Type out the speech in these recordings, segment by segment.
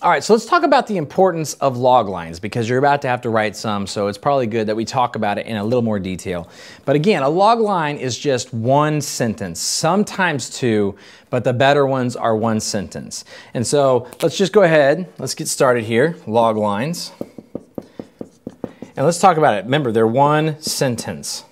All right, so let's talk about the importance of log lines because you're about to have to write some, so it's probably good that we talk about it in a little more detail. But again, a log line is just one sentence, sometimes two, but the better ones are one sentence. And so let's just go ahead, let's get started here, log lines. And let's talk about it. Remember, they're one sentence.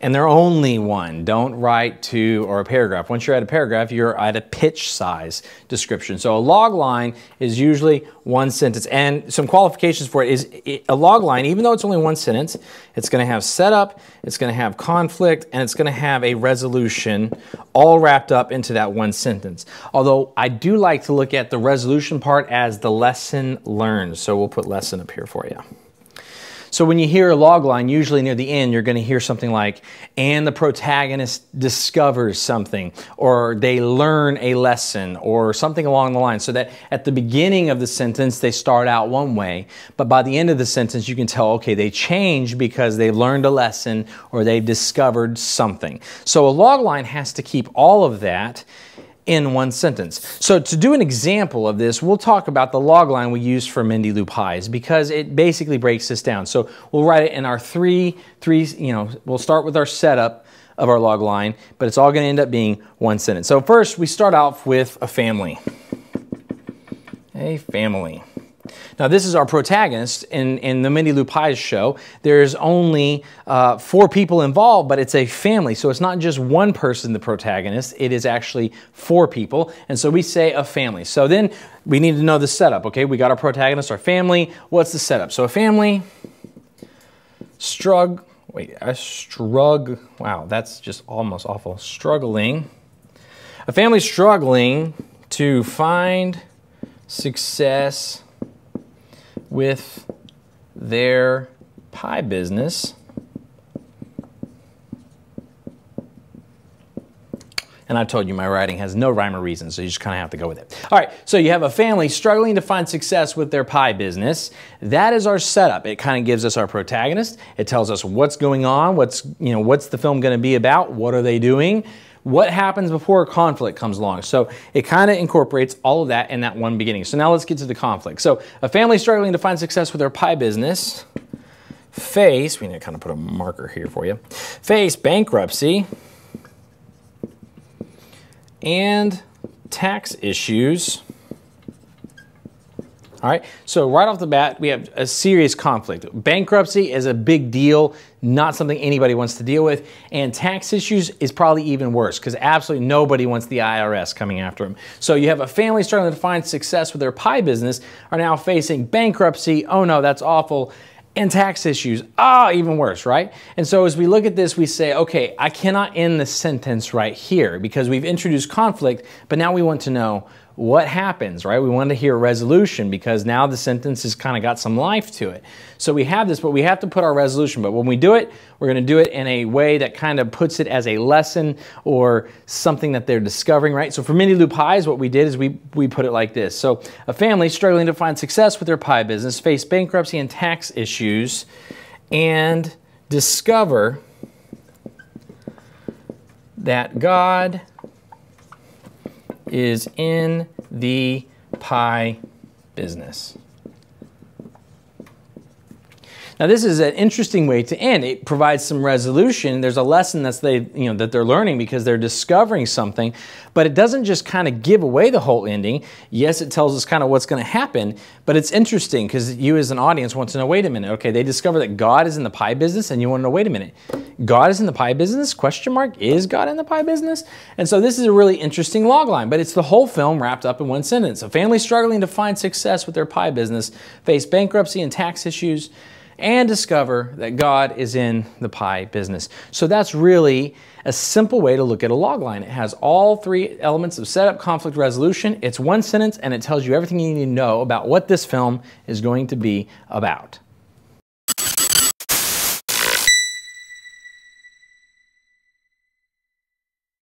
And they're only one. Don't write two or a paragraph. Once you're at a paragraph, you're at a pitch size description. So a log line is usually one sentence. And some qualifications for it is a log line, even though it's only one sentence, it's going to have setup, it's going to have conflict, and it's going to have a resolution all wrapped up into that one sentence. Although I do like to look at the resolution part as the lesson learned. So we'll put lesson up here for you. So when you hear a log line, usually near the end, you're going to hear something like, and the protagonist discovers something, or they learn a lesson, or something along the line. So that at the beginning of the sentence, they start out one way, but by the end of the sentence, you can tell, okay, they changed because they learned a lesson, or they discovered something. So a log line has to keep all of that in one sentence. So to do an example of this, we'll talk about the log line we use for Mindy Lou Pies because it basically breaks this down. So we'll write it in our we'll start with our setup of our log line, but it's all going to end up being one sentence. So first we start off with a family. A family. Now this is our protagonist in the Mindy Lou Pies show. There's only 4 people involved, but it's a family. So it's not just one person, the protagonist, it is actually 4 people. And so we say a family. So then we need to know the setup, okay? We got our protagonist, our family. What's the setup? So a family, wow, that's just almost awful. Struggling. A family struggling to find success with their pie business. And I told you my writing has no rhyme or reason, so you just kind of have to go with it. All right, so you have a family struggling to find success with their pie business. That is our setup. It kind of gives us our protagonist. It tells us what's going on, what's the film going to be about, what are they doing, what happens before a conflict comes along. So it kind of incorporates all of that in that one beginning. So now let's get to the conflict. So a family struggling to find success with their pie business we need to kind of put a marker here for you, face bankruptcy and tax issues. All right, so right off the bat, we have a serious conflict. Bankruptcy is a big deal, not something anybody wants to deal with, and tax issues is probably even worse because absolutely nobody wants the IRS coming after them. So you have a family struggling to find success with their pie business are now facing bankruptcy, oh no, that's awful, and tax issues, even worse, right? And so as we look at this, we say, okay, I cannot end the sentence right here because we've introduced conflict, but now we want to know what happens, right? We want to hear a resolution because now the sentence has kind of got some life to it. So we have this, but we have to put our resolution. But when we do it, we're going to do it in a way that kind of puts it as a lesson or something that they're discovering, right? So for Mindy Lou Pies, what we did is we put it like this. So a family struggling to find success with their pie business, face bankruptcy and tax issues, and discover that God is in the pie business. Now this is an interesting way to end. It provides some resolution. There's a lesson that they're learning because they're discovering something, but it doesn't just kind of give away the whole ending. Yes, it tells us kind of what's going to happen, but it's interesting because you as an audience want to know, wait a minute, okay, they discover that God is in the pie business and you want to know, wait a minute, God is in the pie business? Question mark, is God in the pie business? And so this is a really interesting log line, but it's the whole film wrapped up in one sentence. A family struggling to find success with their pie business, face bankruptcy and tax issues, and discover that God is in the pie business. So that's really a simple way to look at a log line. It has all 3 elements of setup, conflict, resolution. It's one sentence and it tells you everything you need to know about what this film is going to be about.